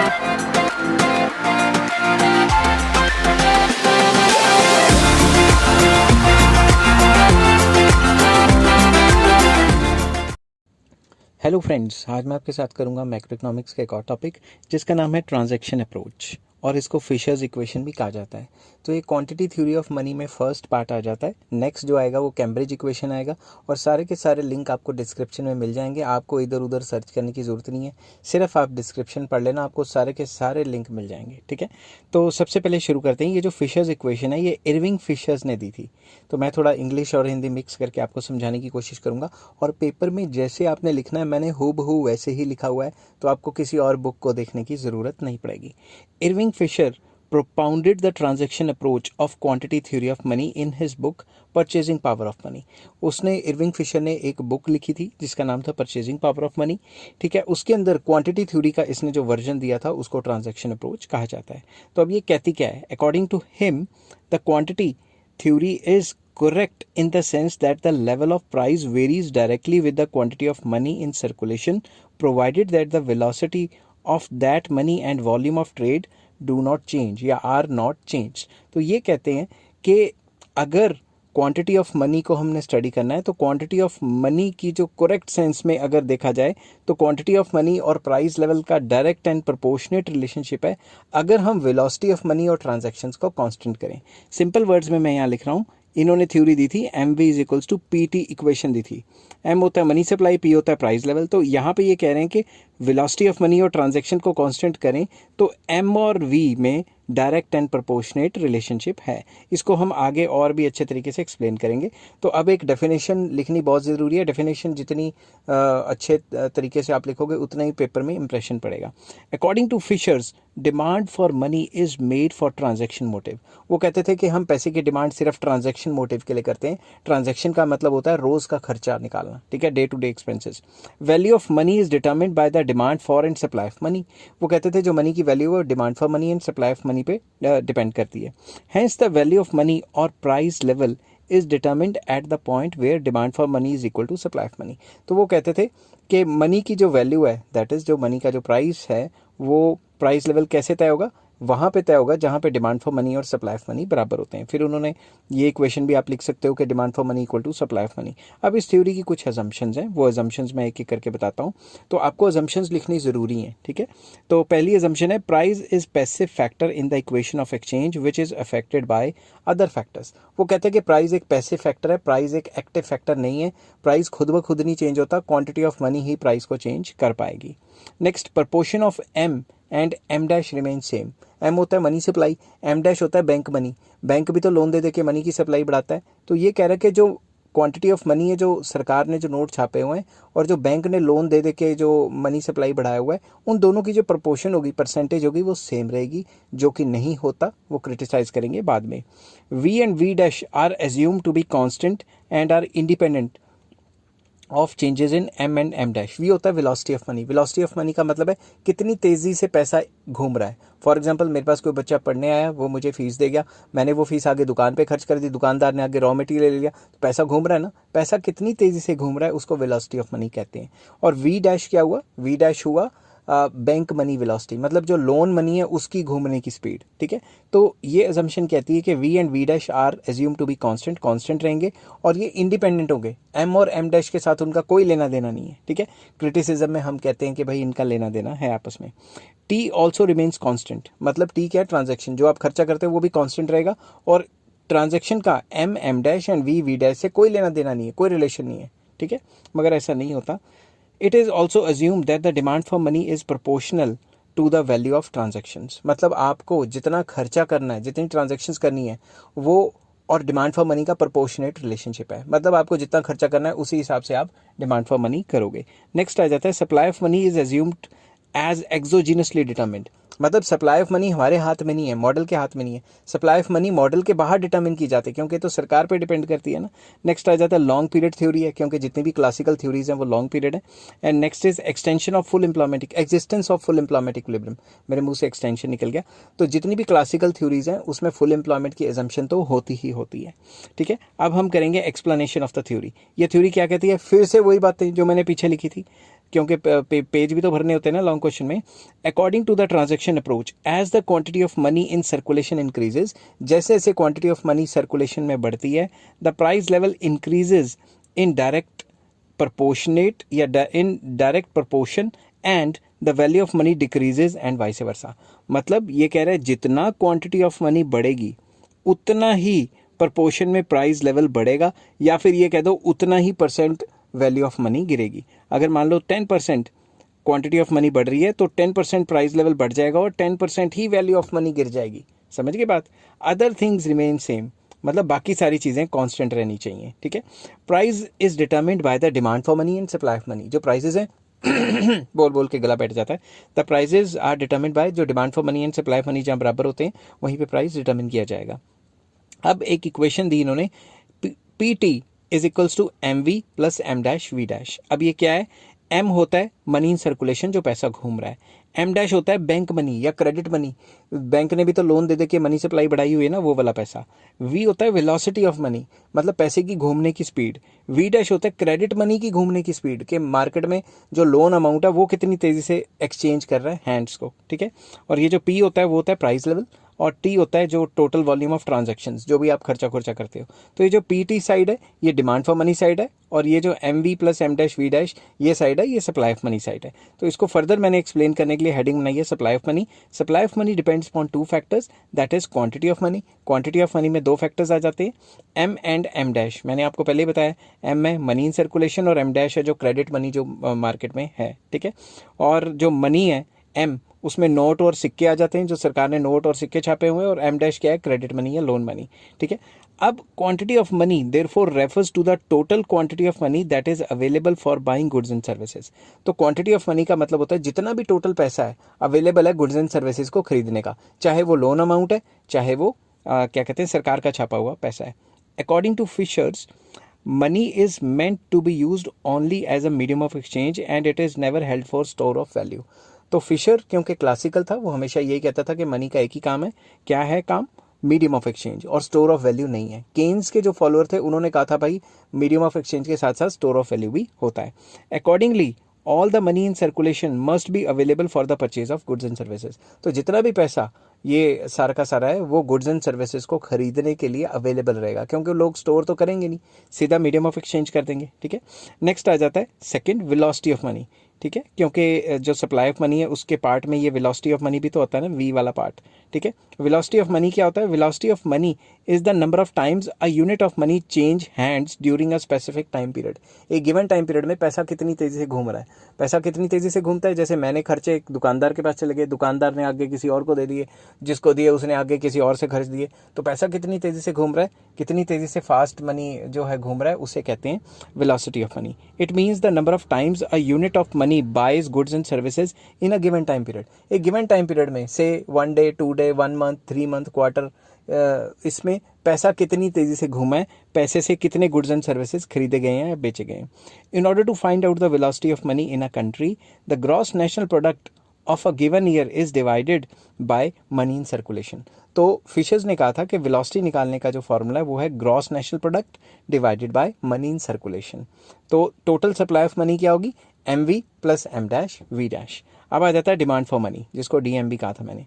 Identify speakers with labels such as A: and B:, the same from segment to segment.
A: Hello friends, आज मैं आपके साथ करूंगा मैक्रो इकोनॉमिक्स का एक और टॉपिक जिसका नाम है ट्रांजैक्शन अप्रोच, और इसको फिशर्स इक्वेशन भी कहा जाता है। तो ये क्वांटिटी थ्योरी ऑफ मनी में फर्स्ट पार्ट आ जाता है। नेक्स्ट जो आएगा वो कैम्ब्रिज इक्वेशन आएगा, और सारे के सारे लिंक आपको डिस्क्रिप्शन में मिल जाएंगे। आपको इधर उधर सर्च करने की ज़रूरत नहीं है, सिर्फ आप डिस्क्रिप्शन पढ़ लेना, आपको सारे के सारे लिंक मिल जाएंगे। ठीक है, तो सबसे पहले शुरू करते हैं। ये जो फिशर्स इक्वेशन है ये इरविंग फिशर्स ने दी थी, तो मैं थोड़ा इंग्लिश और हिंदी मिक्स करके आपको समझाने की कोशिश करूँगा। और पेपर में जैसे आपने लिखना है, मैंने हूबहू वैसे ही लिखा हुआ है, तो आपको किसी और बुक को देखने की ज़रूरत नहीं पड़ेगी। Irving Fisher propounded the transaction approach of quantity theory of money in his book Purchasing Power of Money। उसने इरविंग फिशर ने एक बुक लिखी थी जिसका नाम था Purchasing Power of Money। ठीक है, उसके अंदर क्वांटिटी थ्योरी का इसने जो वर्जन दिया था उसको ट्रांजैक्शन अप्रोच कहा जाता है। तो अब ये कहती क्या है? According to him the quantity theory is correct in the sense that the level of price varies directly with the quantity of money in circulation, provided that the velocity of that money and volume of trade do not change या are not changed। तो ये कहते हैं कि अगर quantity of money को हमने study करना है तो क्वांटिटी ऑफ मनी की जो करेक्ट सेंस में अगर देखा जाए तो क्वांटिटी ऑफ मनी और प्राइस लेवल का डायरेक्ट एंड प्रोपोर्शनेट रिलेशनशिप है अगर हम वेलोसिटी ऑफ मनी और ट्रांजैक्शंस को कांस्टेंट करें। सिंपल वर्ड्स में मैं यहाँ लिख रहा हूँ, इन्होंने थ्योरी दी थी M V is equals to P T equation दी थी। एम होता है मनी सप्लाई, पी होता है प्राइस लेवल। तो यहाँ पे ये कह रहे हैं कि वेलोसिटी ऑफ मनी और ट्रांजैक्शन को कांस्टेंट करें तो एम और वी में डायरेक्ट एंड प्रोपोर्शनेट रिलेशनशिप है। इसको हम आगे और भी अच्छे तरीके से एक्सप्लेन करेंगे। तो अब एक डेफिनेशन लिखनी बहुत ज़रूरी है। डेफिनेशन जितनी अच्छे तरीके से आप लिखोगे उतना ही पेपर में इंप्रेशन पड़ेगा। According to Fisher's demand for money is made for transaction motive. वो कहते थे कि हम पैसे की डिमांड सिर्फ ट्रांजैक्शन मोटिव के लिए करते हैं। ट्रांजैक्शन का मतलब होता है रोज़ का खर्चा निकालना, ठीक है, day to day expenses. Value of money is determined by the demand for and supply of money. वो कहते थे जो मनी की वैल्यू है demand for money and supply of money पे डिपेंड करती है। Hence the value of money और price level is determined at the point where demand for money is equal to supply of money. तो वो कहते थे कि मनी की जो वैल्यू है, दैट इज जो मनी का जो प्राइस है, वो प्राइस लेवल कैसे तय होगा? वहाँ पे तय होगा जहाँ पे डिमांड फॉर मनी और सप्लाई ऑफ मनी बराबर होते हैं। फिर उन्होंने ये इक्वेशन भी आप लिख सकते हो कि demand for money equal to supply of money. अब इस थ्योरी की कुछ अजम्पशंस हैं, वो अजम्पशंस मैं एक एक करके बताता हूँ। तो आपको अजम्पशंस लिखनी ज़रूरी हैं, ठीक है। तो पहली अजम्पशन है price is passive factor in the equation of exchange which is affected by other factors. वो कहते हैं कि प्राइस एक पैसिव फैक्टर है, प्राइस एक एक्टिव फैक्टर नहीं है। प्राइस खुद ब खुद नहीं चेंज होता, क्वांटिटी ऑफ मनी ही प्राइस को चेंज कर पाएगी। Next, proportion of M and M dash remain same. M होता है मनी सप्लाई, एम डैश होता है बैंक मनी। बैंक भी तो लोन दे दे के मनी की सप्लाई बढ़ाता है। तो ये कह रहा है कि जो क्वांटिटी ऑफ मनी है, जो सरकार ने जो नोट छापे हुए हैं और जो बैंक ने लोन दे दे के जो मनी सप्लाई बढ़ाया हुआ है, उन दोनों की जो प्रपोर्शन होगी, परसेंटेज होगी, वो सेम रहेगी, जो कि नहीं होता। वो क्रिटिसाइज करेंगे बाद में। V and V dash are assume to be constant and are independent of changes in M and M dash. V होता है velocity of money. Velocity of money का मतलब है कितनी तेज़ी से पैसा घूम रहा है। फॉर एग्जांपल, मेरे पास कोई बच्चा पढ़ने आया, वो मुझे फीस दे गया, मैंने वो फीस आगे दुकान पे खर्च कर दी, दुकानदार ने आगे रॉ मटेरियल ले लिया, तो पैसा घूम रहा है ना। पैसा कितनी तेज़ी से घूम रहा है उसको वेलोसिटी ऑफ मनी कहते हैं। और वी डैश क्या हुआ? वी डैश हुआ बैंक मनी वेलोसिटी, मतलब जो लोन मनी है उसकी घूमने की स्पीड, ठीक है। तो ये अजम्पशन कहती है कि V and V dash are assume to be constant, constant रहेंगे, और ये इंडिपेंडेंट होंगे। एम और एम डैश के साथ उनका कोई लेना देना नहीं है, ठीक है। क्रिटिसिज्म में हम कहते हैं कि भाई इनका लेना देना है आपस में। टी ऑल्सो रिमेन्स कांस्टेंट, मतलब टी क्या है? ट्रांजैक्शन, जो आप खर्चा करते हो वो भी कांस्टेंट रहेगा, और ट्रांजैक्शन का M M dash and V V dash से कोई लेना देना नहीं है, कोई रिलेशन नहीं है, ठीक है। मगर ऐसा नहीं होता। It is also assumed that the demand for money is proportional to the value of transactions। मतलब आपको जितना खर्चा करना है, जितनी ट्रांजेक्शन्स करनी है, वो और डिमांड फॉर मनी का प्रोपोर्शनेट रिलेशनशिप है। मतलब आपको जितना खर्चा करना है उसी हिसाब से आप डिमांड फॉर मनी करोगे। नेक्स्ट आ जाता है supply of money is assumed as exogenously determined. मतलब सप्लाई ऑफ मनी हमारे हाथ में नहीं है, मॉडल के हाथ में नहीं है। सप्लाई ऑफ मनी मॉडल के बाहर डिटर्मिन की जाती है, क्योंकि तो सरकार पे डिपेंड करती है ना। नेक्स्ट आ जाता है लॉन्ग पीरियड थ्योरी है, क्योंकि जितनी भी क्लासिकल थ्योरीज हैं वो लॉन्ग पीरियड है। And next is extension of full employment, existence of full employment equilibrium. मेरे मुंह से एक्सटेंशन निकल गया। तो जितनी भी क्लासिकल थ्योरीज हैं उसमें फुल एम्प्लॉयमेंट की एजम्पशन तो होती ही होती है, ठीक है। अब हम करेंगे एक्सप्लेनेशन ऑफ द थ्योरी। ये थ्योरी क्या कहती है? फिर से वही बातें जो मैंने पीछे लिखी थी। क्योंकि पेज भी तो भरने होते हैं ना लॉन्ग क्वेश्चन में। According to the transaction approach, as the quantity of money in circulation increases, जैसे जैसे क्वांटिटी ऑफ मनी सर्कुलेशन में बढ़ती है, the price level increases in direct proportionate या in direct proportion and the value of money decreases and vice versa। मतलब ये कह रहा है जितना क्वांटिटी ऑफ मनी बढ़ेगी उतना ही प्रपोर्शन में प्राइस लेवल बढ़ेगा, या फिर ये कह दो उतना ही परसेंट वैल्यू ऑफ मनी गिरेगी। अगर मान लो 10% क्वांटिटी ऑफ मनी बढ़ रही है तो 10% प्राइस लेवल बढ़ जाएगा और 10% ही वैल्यू ऑफ मनी गिर जाएगी। समझ गए बात। अदर थिंग्स रिमेन सेम, मतलब बाकी सारी चीज़ें कांस्टेंट रहनी चाहिए, ठीक है। Price is determined by the demand for money and supply of money. जो प्राइसेस हैं बोल बोल के गला बैठ जाता है। The prices are determined by, जो demand for money and supply of money जहाँ बराबर होते हैं वहीं पे प्राइस डिटरमिन किया जाएगा। अब एक इक्वेशन दी इन्होंने, P T is equals to M V plus M dash V dash. अब ये क्या है, एम होता है मनी इन सर्कुलेशन, जो पैसा घूम रहा है, एम डैश होता है बैंक मनी या क्रेडिट मनी, बैंक ने भी तो लोन दे दे के मनी सप्लाई बढ़ाई हुई है ना, वो वाला पैसा। वी होता है वेलोसिटी ऑफ मनी, मतलब पैसे की घूमने की स्पीड। वी डैश होता है क्रेडिट मनी की घूमने की स्पीड, के मार्केट में जो लोन अमाउंट है वो कितनी तेजी से एक्सचेंज कर रहा है हैंड्स को, ठीक है। और ये जो पी होता है वो होता है प्राइस लेवल, और टी होता है जो टोटल वॉल्यूम ऑफ ट्रांजैक्शंस, जो भी आप खर्चा करते हो। तो ये जो पी टी साइड है ये डिमांड फॉर मनी साइड है, और ये जो M V plus M dash V dash ये साइड है, ये सप्लाई ऑफ मनी साइड है। तो इसको फर्दर मैंने एक्सप्लेन करने के लिए हेडिंग बनाई है supply of money. Supply of money depends upon two factors, that is quantity of money. Quantity of money में दो फैक्टर्स आ जाते हैं, एम एंड एम डैश। मैंने आपको पहले ही बताया, एम है मनी इन सर्कुलेशन और एम डैश है जो क्रेडिट मनी जो मार्केट में है, ठीक है। और जो मनी है एम, उसमें नोट और सिक्के आ जाते हैं, जो सरकार ने नोट और सिक्के छापे हुए हैं, और एम डैश क्या है, क्रेडिट मनी या लोन मनी, ठीक है। अब quantity of money therefore refers to the total quantity of money that is available for buying goods and services. तो क्वांटिटी ऑफ मनी का मतलब होता है जितना भी टोटल पैसा है अवेलेबल है गुड्स एंड सर्विसेज को खरीदने का, चाहे वो लोन अमाउंट है, चाहे वो क्या कहते हैं सरकार का छापा हुआ पैसा है। According to Fisher's, money is meant to be used only as a medium of exchange and it is never held for store of value. तो फिशर क्योंकि क्लासिकल था, वो हमेशा यही कहता था कि मनी का एक ही काम है, क्या है काम, मीडियम ऑफ एक्सचेंज, और स्टोर ऑफ वैल्यू नहीं है। केन्स के जो फॉलोअर थे उन्होंने कहा था भाई मीडियम ऑफ एक्सचेंज के साथ साथ स्टोर ऑफ वैल्यू भी होता है। Accordingly all the money in circulation must be available for the purchase of goods and services. तो जितना भी पैसा ये सारा का सारा है वो गुड्स एंड सर्विसेज को खरीदने के लिए अवेलेबल रहेगा, क्योंकि लोग स्टोर तो करेंगे नहीं, सीधा मीडियम ऑफ एक्सचेंज कर देंगे, ठीक है। नेक्स्ट आ जाता है सेकंड, वेलोसिटी ऑफ मनी, ठीक है, क्योंकि जो सप्लाई ऑफ मनी है उसके पार्ट में ये वेलोसिटी ऑफ मनी भी तो होता है ना, वी वाला पार्ट, ठीक है। वेलोसिटी ऑफ मनी क्या होता है, velocity of money is the number of times a unit of money change hands during a specific time period. एक गिवन टाइम पीरियड में पैसा कितनी तेजी से घूम रहा है, पैसा कितनी तेजी से घूमता है, जैसे मैंने खर्चे एक दुकानदार के पास चले गए, दुकानदार ने आगे किसी और को दे दिए, जिसको दिए उसने आगे किसी और से खर्च दिए, तो पैसा कितनी तेजी से घूम रहा है, कितनी तेजी से फास्ट मनी जो है घूम रहा है, उसे कहते हैं velocity of money. It means the number of times a unit of money buys goods and services in a given time period. एक गिवन टाइम पीरियड में से 1 day 2 day 1 month 3 month quarter, इसमें पैसा कितनी तेजी से घूमा है, पैसे से कितने गुड्स एंड सर्विसेज खरीदे गए हैं या बेचे गए हैं। In order to find out the velocity of money in a country, the gross national product of a given year is divided by money in circulation. तो फिशर्स ने कहा था कि वेलोसिटी निकालने का जो फॉर्मूला है वो है gross national product divided by money in circulation. तो टोटल सप्लाई ऑफ मनी क्या होगी, M V plus M dash V dash. अब आ जाता है डिमांड फॉर मनी, जिसको डीएमबी कहा था मैंने।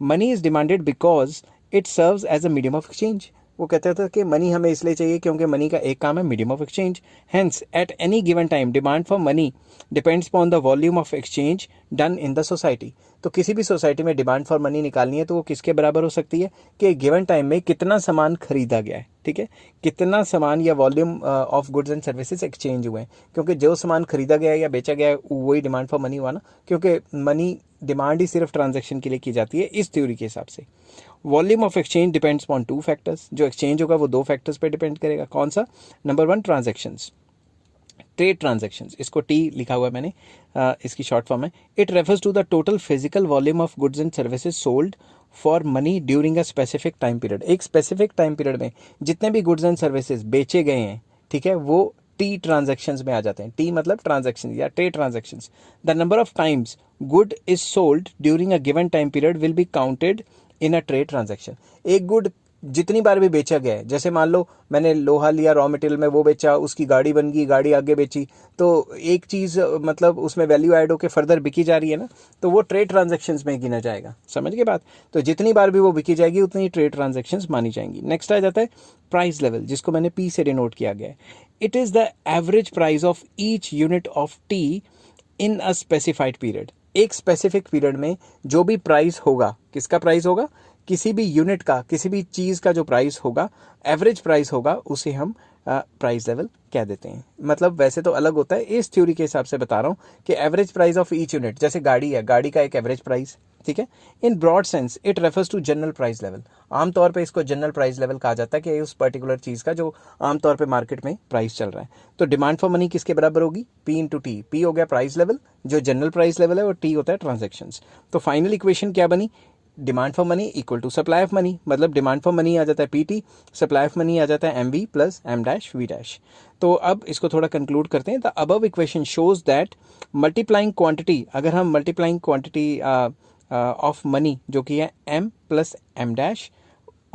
A: Money is demanded because it serves as a medium of exchange. वो कहते थे कि मनी हमें इसलिए चाहिए क्योंकि मनी का एक काम है medium of exchange. Hence at any given time demand for money depends upon the volume of exchange done in the society. तो किसी भी सोसाइटी में डिमांड फॉर मनी निकालनी है तो वो किसके बराबर हो सकती है कि गिवन टाइम में कितना सामान खरीदा गया है, ठीक है, कितना सामान या volume of goods and services exchange हुए हैं, क्योंकि जो सामान खरीदा गया है या बेचा गया है वही डिमांड फॉर मनी हुआ ना, क्योंकि मनी डिमांड ही सिर्फ ट्रांजैक्शन के लिए की जाती है इस थ्योरी के हिसाब से। Volume of exchange depends upon 2 factors, जो एक्सचेंज होगा वो 2 फैक्टर्स पे डिपेंड करेगा। कौन सा, नंबर 1 ट्रांजैक्शंस, ट्रेड ट्रांजैक्शंस, इसको टी लिखा हुआ है मैंने, इसकी शॉर्ट फॉर्म है। It refers to the total physical volume of goods and services sold for money during a specific time period. एक स्पेसिफिक टाइम पीरियड में जितने भी गुड्स एंड सर्विसेज बेचे गए हैं, ठीक है, वो टी ट्रांजैक्शंस में आ जाते हैं। टी मतलब ट्रांजैक्शन या trade transactions. The number of times good is sold during a given time period will be counted in a trade transaction. एक गुड जितनी बार भी बेचा गया है, जैसे मान लो मैंने लोहा लिया रॉ मटेरियल में, वो बेचा, उसकी गाड़ी बन गई, गाड़ी आगे बेची, तो एक चीज़ मतलब उसमें वैल्यू ऐड होकर फर्दर बिकी जा रही है ना, तो वो ट्रेड ट्रांजेक्शन्स में गिना जाएगा। समझ गए बात? तो जितनी बार भी वो बिकी जाएगी उतनी ही ट्रेड ट्रांजेक्शन्स मानी जाएंगी। नेक्स्ट आ जाता है प्राइस लेवल, जिसको मैंने पी से डिनोट किया गया है। It is the average price of each unit of T in a specified period. एक स्पेसिफिक पीरियड में जो भी प्राइस होगा, किसका प्राइस होगा? किसी भी यूनिट का, किसी भी चीज़ का जो प्राइस होगा, एवरेज प्राइस होगा, उसे हम प्राइस लेवल कह देते हैं। मतलब वैसे तो अलग होता है, इस थ्योरी के हिसाब से बता रहा हूँ कि average price of each unit, जैसे गाड़ी है, गाड़ी का एक एवरेज प्राइस, ठीक है। In broad sense it refers to general price level. आमतौर पे इसको जनरल प्राइस लेवल कहा जाता है कि उस पर्टिकुलर चीज़ का जो आमतौर पे मार्केट में प्राइस चल रहा है। तो डिमांड फॉर मनी किसके बराबर होगी? P into T. पी हो गया प्राइस लेवल, जो जनरल प्राइस लेवल है, और टी होता है ट्रांजेक्शन्स। तो फाइनल इक्वेशन क्या बनी? Demand for money equal to supply of money, मतलब डिमांड फॉर मनी आ जाता है पीटी, सप्लाई ऑफ मनी आ जाता है M V plus M dash V dash. तो अब इसको थोड़ा कंक्लूड करते हैं। The above equation shows that multiplying quantity, अगर हम मल्टीप्लाइंग क्वांटिटी ऑफ मनी जो कि है M plus M dash,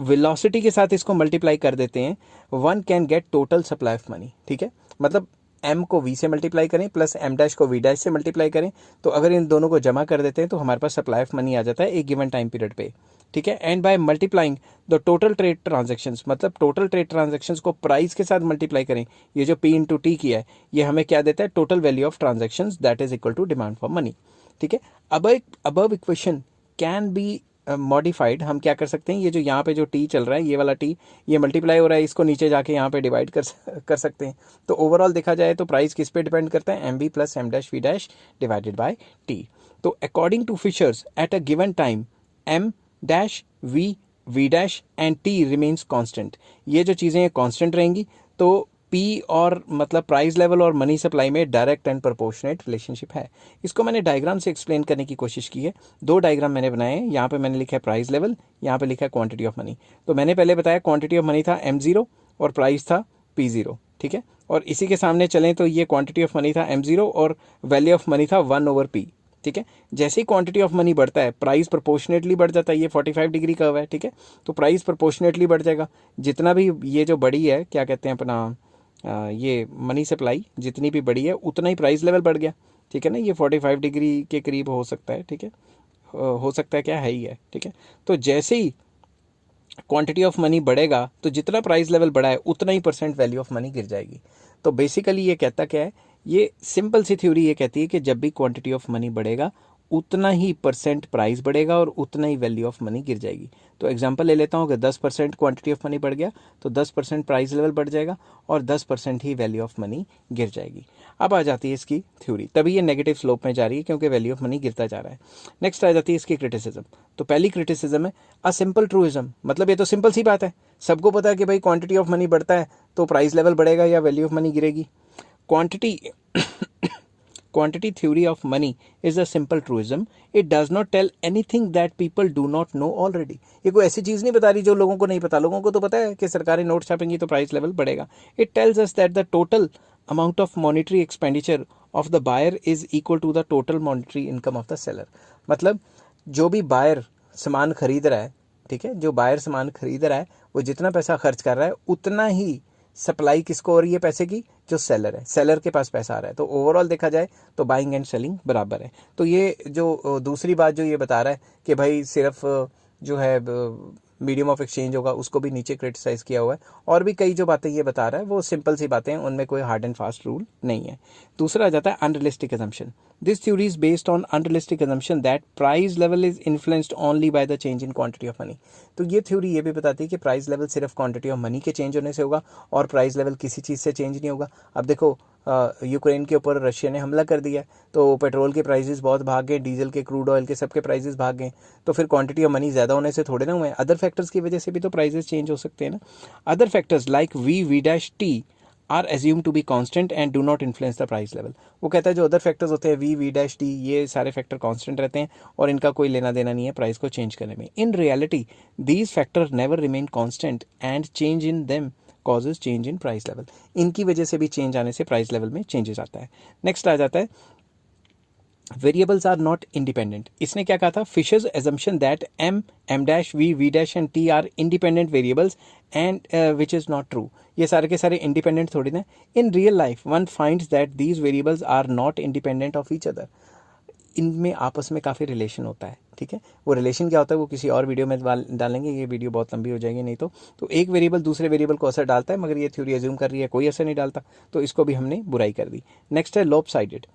A: velocity के साथ इसको मल्टीप्लाई कर देते हैं, one can get total supply of money. ठीक है, मतलब एम को वी से मल्टीप्लाई करें प्लस एम डैश को वी डैश से मल्टीप्लाई करें, तो अगर इन दोनों को जमा कर देते हैं तो हमारे पास सप्लाई ऑफ मनी आ जाता है एक गिवन टाइम पीरियड पे। ठीक है, and by multiplying the total trade transactions, मतलब टोटल ट्रेड ट्रांजेक्शंस को प्राइस के साथ मल्टीप्लाई करें, ये जो पी इंटू टी किया है ये हमें क्या देता है? Total value of transactions that is equal to demand for money. ठीक है, अब इक्वेशन कैन बी मॉडिफाइड। हम क्या कर सकते हैं, ये जो यहाँ पे जो टी चल रहा है, ये वाला टी, ये मल्टीप्लाई हो रहा है, इसको नीचे जाके यहाँ पे डिवाइड कर सकते हैं। तो ओवरऑल देखा जाए तो प्राइस किस पे डिपेंड करता है? M V plus M dash V dash divided by T. तो according to Fisher's at a given time M dash V dash and T remains constant. ये जो चीज़ें कॉन्स्टेंट रहेंगी, तो पी और मतलब प्राइस लेवल और मनी सप्लाई में डायरेक्ट एंड प्रोपोर्शनेट रिलेशनशिप है। इसको मैंने डायग्राम से एक्सप्लेन करने की कोशिश की है। दो डायग्राम मैंने बनाए हैं, यहाँ पे मैंने लिखा है प्राइस लेवल, यहाँ पे लिखा है क्वांटिटी ऑफ मनी। तो मैंने पहले बताया क्वांटिटी ऑफ मनी था M0 और प्राइस था P0। ठीक है, और इसी के सामने चलें तो ये क्वांटिटी ऑफ मनी था M0 और वैल्यू ऑफ मनी था 1/P। ठीक है, जैसे ही क्वांटिटी ऑफ मनी बढ़ता है प्राइस प्रोपोर्शनेटली बढ़ जाता है। ये 45 डिग्री कर्व है, ठीक है, तो प्राइस प्रोपोर्शनेटली बढ़ जाएगा। जितना भी ये जो बड़ी है, क्या कहते हैं अपना, ये मनी सप्लाई जितनी भी बड़ी है उतना ही प्राइस लेवल बढ़ गया। ठीक है ना, ये 45 डिग्री के करीब हो सकता है। ठीक है, हो सकता है, क्या है ही है। ठीक है, तो जैसे ही क्वांटिटी ऑफ मनी बढ़ेगा तो जितना प्राइस लेवल बढ़ा है उतना ही परसेंट वैल्यू ऑफ मनी गिर जाएगी। तो बेसिकली ये कहता क्या है, ये सिंपल सी थ्योरी ये कहती है कि जब भी क्वांटिटी ऑफ मनी बढ़ेगा उतना ही परसेंट प्राइस बढ़ेगा और उतना ही वैल्यू ऑफ मनी गिर जाएगी। तो एग्जांपल ले लेता हूँ कि 10% क्वांटिटी ऑफ मनी बढ़ गया तो 10% प्राइस लेवल बढ़ जाएगा और 10% ही वैल्यू ऑफ मनी गिर जाएगी। अब आ जाती है इसकी थ्योरी, तभी ये नेगेटिव स्लोप में जा रही है क्योंकि वैल्यू ऑफ मनी गिरता जा रहा है। नेक्स्ट आ जाती है इसकी क्रिटिसिज्म। तो पहली क्रिटिसिज्म है अ सिंपल ट्रूइज्म, मतलब ये तो सिंपल सी बात है, सबको पता है कि भाई क्वांटिटी ऑफ मनी बढ़ता है तो प्राइस लेवल बढ़ेगा या वैल्यू ऑफ मनी गिरेगी। Quantity theory of money is a simple truism. It does not tell anything that people do not know already. ये कोई ऐसी चीज़ नहीं बता रही जो लोगों को नहीं पता। लोगों को तो पता है कि सरकारी नोट छापेंगी तो प्राइस लेवल बढ़ेगा। It tells us that the total amount of monetary expenditure of the buyer is equal to the total monetary income of the seller. मतलब जो भी बायर सामान खरीद रहा है, ठीक है, जो बायर सामान खरीद रहा है वो जितना पैसा खर्च कर रहा है उतना ही सप्लाई किसको हो रही है पैसे की? जो सेलर है, सेलर के पास पैसा आ रहा है। तो ओवरऑल देखा जाए तो बाइंग एंड सेलिंग बराबर है। तो ये जो दूसरी बात जो ये बता रहा है कि भाई सिर्फ जो है मीडियम ऑफ एक्सचेंज होगा, उसको भी नीचे क्रिटिसाइज किया हुआ है। और भी कई जो बातें ये बता रहा है वो सिंपल सी बातें हैं, उनमें कोई हार्ड एंड फास्ट रूल नहीं है। दूसरा आ जाता है unrealistic assumption. This theory is based on unrealistic assumption that price level is influenced only by the change in quantity of money. तो ये थ्योरी ये भी बताती है कि प्राइस लेवल सिर्फ क्वांटिटी ऑफ मनी के चेंज होने से होगा और प्राइस लेवल किसी चीज़ से चेंज नहीं होगा। अब देखो यूक्रेन के ऊपर रशिया ने हमला कर दिया तो पेट्रोल के प्राइसेस बहुत भाग गए, डीजल के, क्रूड ऑयल के, सबके प्राइसेस भाग गए। तो फिर क्वांटिटी ऑफ मनी ज़्यादा होने से थोड़े ना हुए, अदर फैक्टर्स की वजह से भी तो प्राइसेस चेंज हो सकते हैं ना। Other factors like V dash T are assume to be constant and do not influence the price level. वो कहता है जो अदर फैक्टर्स होते हैं वी डैश टी, ये सारे फैक्टर कांस्टेंट रहते हैं और इनका कोई लेना देना नहीं है प्राइस को चेंज करने में। In reality these factor never remain constant and change in them causes change in price level. इनकी वजह से भी चेंज आने से प्राइस लेवल में चेंजेस आता है। नेक्स्ट आ जाता है वेरिएबल्स आर नॉट इंडिपेंडेंट। इसने क्या कहा था, Fisher's assumption that M, M dash, V dash and T are independent variables and which is not true. ये सारे के सारे इंडिपेंडेंट थोड़ी ना। In real life one finds that these variables are not independent of each other. इनमें आपस में काफ़ी रिलेशन होता है, ठीक है। वो रिलेशन क्या होता है वो किसी और वीडियो में डालेंगे, ये वीडियो बहुत लंबी हो जाएगी नहीं तो एक वेरिएबल दूसरे वेरिएबल को असर डालता है, मगर ये थ्योरी एज्यूम कर रही है कोई असर नहीं डालता, तो इसको भी हमने बुराई कर दी। नेक्स्ट है लॉपसाइडेड।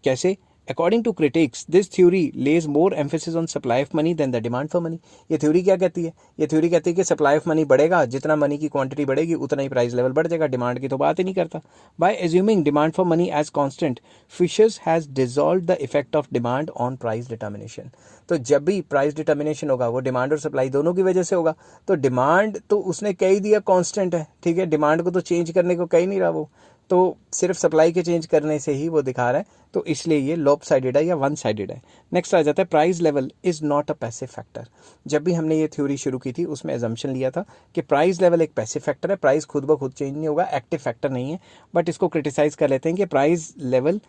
A: कैसे? According to critics this theory lays more emphasis on supply of money than the demand for money. ये थ्योरी क्या कहती है? ये थ्योरी कहती है कि सप्लाई ऑफ मनी बढ़ेगा, जितना मनी की क्वांटिटी बढ़ेगी उतना ही प्राइस लेवल बढ़ जाएगा, डिमांड की तो बात ही नहीं करता। By assuming demand for money as constant, Fisher's has dissolved the effect of demand on price determination. तो जब भी प्राइस डिटर्मिनेशन होगा वो डिमांड और सप्लाई दोनों की वजह से होगा। तो डिमांड तो उसने कह ही दिया कांस्टेंट है, ठीक है, डिमांड को तो चेंज करने को कह ही नहीं रहा वो, तो सिर्फ सप्लाई के चेंज करने से ही वो दिखा रहा है, तो इसलिए ये लॉपसाइडेड है या वन साइडेड है। नेक्स्ट आ जाता है price level is not a passive factor. जब भी हमने ये थ्योरी शुरू की थी उसमें एजम्पशन लिया था कि प्राइस लेवल एक पैसिव फैक्टर है, प्राइस खुद ब खुद चेंज नहीं होगा, एक्टिव फैक्टर नहीं है। बट इसको क्रिटिसाइज कर लेते हैं कि price level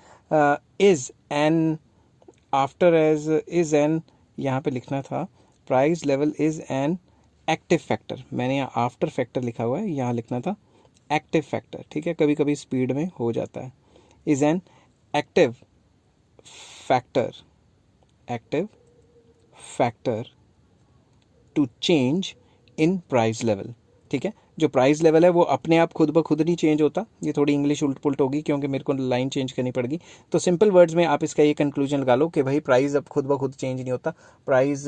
A: is an after as is an, यहाँ पे लिखना था price level is an active factor, मैंने यहाँ आफ्टर फैक्टर लिखा हुआ है, यहाँ लिखना था एक्टिव फैक्टर, ठीक है, कभी कभी स्पीड में हो जाता है। Is an active factor to change in price level, ठीक है। जो प्राइस लेवल है वो अपने आप खुद ब खुद नहीं चेंज होता। ये थोड़ी इंग्लिश उल्ट पुल्ट होगी क्योंकि मेरे को लाइन चेंज करनी पड़ेगी, तो सिंपल वर्ड्स में आप इसका ये कंक्लूजन लगा लो कि भाई प्राइस अब खुद ब खुद चेंज नहीं होता। प्राइस,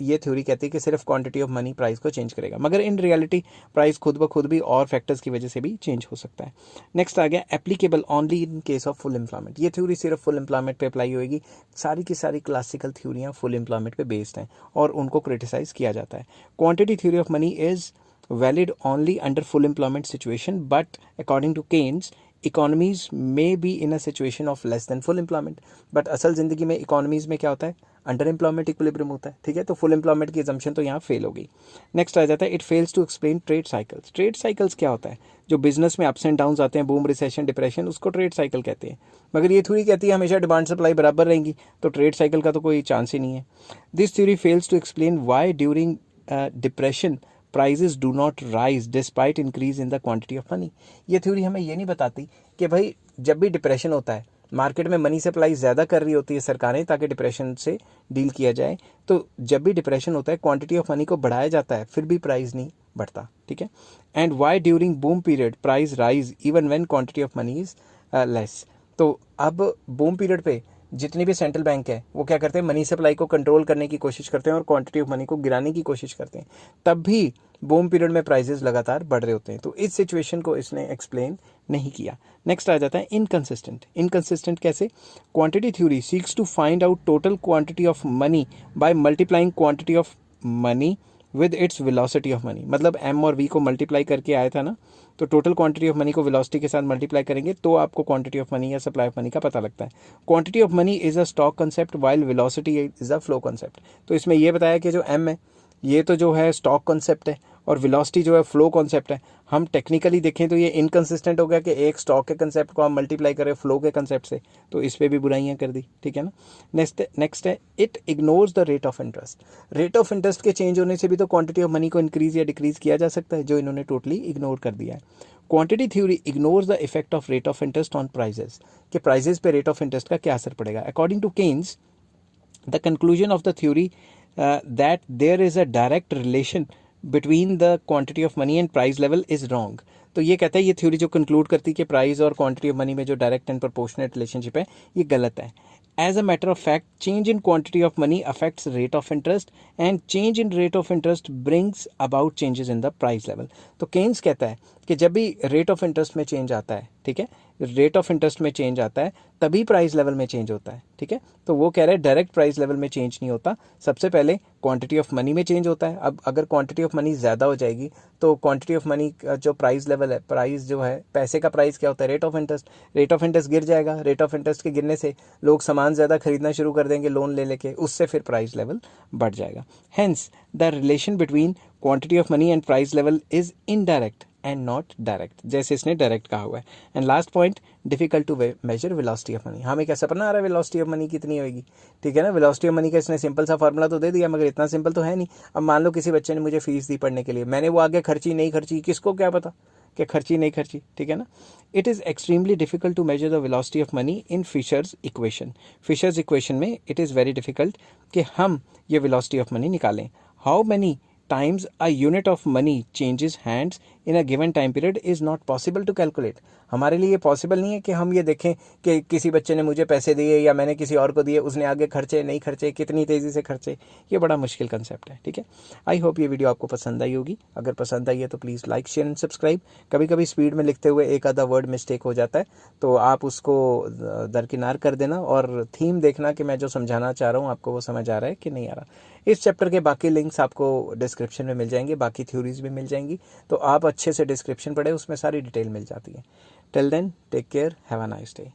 A: ये थ्योरी कहती है कि सिर्फ क्वांटिटी ऑफ मनी प्राइस को चेंज करेगा, मगर इन रियलिटी प्राइस खुद ब खुद भी और फैक्टर्स की वजह से भी चेंज हो सकता है। नेक्स्ट आ गया applicable only in case of full employment. ये थ्योरी सिर्फ फुल एम्प्लॉयमेंट पे अप्लाई होगी। सारी की सारी क्लासिकल थ्योरियाँ फुल एम्प्लॉयमेंट पे बेस्ड हैं और उनको क्रिटिसाइज किया जाता है। Quantity theory of money is valid only under full employment situation, but according to Keynes economies may be in a situation of less than full employment, but असल ज़िंदगी में इकोनॉमीज में क्या होता है, अंडर एम्प्लॉयमेंट इक्विलिब्रियम होता है, ठीक है। तो फुल एम्प्लॉयमेंट की assumption तो यहाँ फेल होगी। नेक्स्ट आ जाता है it fails to explain trade cycles. Trade cycles क्या होता है? जो बिजनेस में अप्स एंड डाउन्स आते हैं, बूम, रिसेशन, डिप्रेशन, उसको ट्रेड साइकिल कहते हैं। मगर ये थ्योरी कहती है हमेशा डिमांड सप्लाई बराबर रहेंगी, तो ट्रेड साइकिल का तो कोई चांस ही नहीं है। This theory fails to explain why during depression prices do not rise despite increase in the quantity of money. ये थ्योरी हमें ये नहीं बताती कि भाई जब भी डिप्रेशन होता है, मार्केट में मनी सप्लाई ज़्यादा कर रही होती है सरकारें ताकि डिप्रेशन से डील किया जाए, तो जब भी डिप्रेशन होता है क्वांटिटी ऑफ मनी को बढ़ाया जाता है, फिर भी प्राइस नहीं बढ़ता, ठीक है। And why during boom period price rise even when quantity of money is less. तो अब बूम पीरियड पे जितनी भी सेंट्रल बैंक है वो क्या करते हैं, मनी सप्लाई को कंट्रोल करने की कोशिश करते हैं और क्वांटिटी ऑफ मनी को गिराने की कोशिश करते हैं, तब भी बूम पीरियड में प्राइसेस लगातार बढ़ रहे होते हैं। तो इस सिचुएशन को इसने एक्सप्लेन नहीं किया। नेक्स्ट आ जाता है इनकंसिस्टेंट। इनकंसिस्टेंट कैसे? Quantity theory seeks to find out total quantity of money by multiplying quantity of money with its velocity of money. मतलब एम और वी को मल्टीप्लाई करके आया था ना, तो टोटल क्वांटिटी ऑफ मनी को वेलोसिटी के साथ मल्टीप्लाई करेंगे तो आपको क्वांटिटी ऑफ मनी या सप्लाई ऑफ मनी का पता लगता है। Quantity of money is a stock concept while velocity is a flow concept. तो इसमें यह बताया कि जो एम है ये तो जो है स्टॉक कॉन्सेप्ट है और वेलोसिटी जो है फ्लो कॉन्सेप्ट है। हम टेक्निकली देखें तो ये इनकंसिस्टेंट हो गया कि एक स्टॉक के कंसेप्ट को आप मल्टीप्लाई करें फ्लो के कंसेप्ट से, तो इस पर भी बुराइयां कर दी, ठीक है ना। नेक्स्ट है it ignores the rate of interest. Rate of interest के चेंज होने से भी तो क्वांटिटी ऑफ मनी को इंक्रीज या डिक्रीज किया जा सकता है, जो इन्होंने टोटली इग्नोर कर दिया है। Quantity theory ignores the effect of rate of interest on prices, कि प्राइजेस पे रेट ऑफ इंटरेस्ट का क्या असर पड़ेगा। According to Keynes the conclusion of the theory that there is a direct relation between the quantity of money and price level is wrong। तो ये कहता है, ये थ्योरी जो कंक्लूड करती है कि प्राइस और क्वांटिटी ऑफ मनी में जो डायरेक्ट एंड प्रोपोर्शनेट रिलेशनशिप है, ये गलत है। As a matter of fact change in quantity of money affects rate of interest and change in rate of interest brings about changes in the price level. तो Keynes कहता है कि जब भी रेट ऑफ इंटरेस्ट में change आता है, ठीक है, रेट ऑफ इंटरेस्ट में चेंज आता है तभी प्राइस लेवल में चेंज होता है, ठीक है। तो वो कह रहे हैं डायरेक्ट प्राइस लेवल में चेंज नहीं होता, सबसे पहले क्वांटिटी ऑफ मनी में चेंज होता है। अब अगर क्वांटिटी ऑफ मनी ज़्यादा हो जाएगी तो क्वांटिटी ऑफ मनी का जो प्राइस लेवल है, प्राइस जो है पैसे का प्राइस क्या होता है, rate of interest, rate of interest गिर जाएगा। रेट ऑफ इंटरेस्ट के गिरने से लोग सामान ज़्यादा खरीदना शुरू कर देंगे लोन ले लेके, उससे फिर प्राइस लेवल बढ़ जाएगा। Hence the relation between quantity of money and price level is indirect and not direct, जैसे इसने डायरेक्ट कहा हुआ है। And last point, difficult to measure velocity of money. हमें कैसा पता आ रहा है वेलोसिटी ऑफ मनी कितनी होगी, ठीक है ना। वेलोसिटी ऑफ मनी का इसने सिंपल सा फार्मूला तो दे दिया, मगर इतना सिंपल तो है नहीं। अब मान लो किसी बच्चे ने मुझे फीस दी पढ़ने के लिए, मैंने वो आगे खर्ची नहीं खर्ची, किसको क्या पता कि खर्ची नहीं खर्ची, ठीक है ना। It is extremely difficult to measure the velocity of money in Fisher's equation. Fisher's equation में इट इज़ वेरी डिफिकल्ट कि हम ये वेलोसिटी ऑफ मनी निकालें। How many times a unit of money changes hands in a given time period is not possible to calculate। हमारे लिए ये possible नहीं है कि हम ये देखें कि किसी बच्चे ने मुझे पैसे दिए या मैंने किसी और को दिए, उसने आगे खर्चे नहीं खर्चे, कितनी तेज़ी से खर्चे। ये बड़ा मुश्किल कंसेप्ट है, ठीक है। आई होप ये वीडियो आपको पसंद आई होगी। अगर पसंद आई है तो please like share and subscribe. कभी कभी स्पीड में लिखते हुए एक आधा वर्ड मिस्टेक हो जाता है, तो आप उसको दरकिनार कर देना और थीम देखना कि मैं जो समझाना चाह रहा हूँ आपको वो समझ आ रहा है कि नहीं आ रहा। इस चैप्टर के बाकी लिंक्स आपको डिस्क्रिप्शन में मिल जाएंगे, बाकी थ्योरीज भी मिल जाएंगी, तो आप अच्छे से डिस्क्रिप्शन पढ़े, उसमें सारी डिटेल मिल जाती है। Till then take care, have a nice day.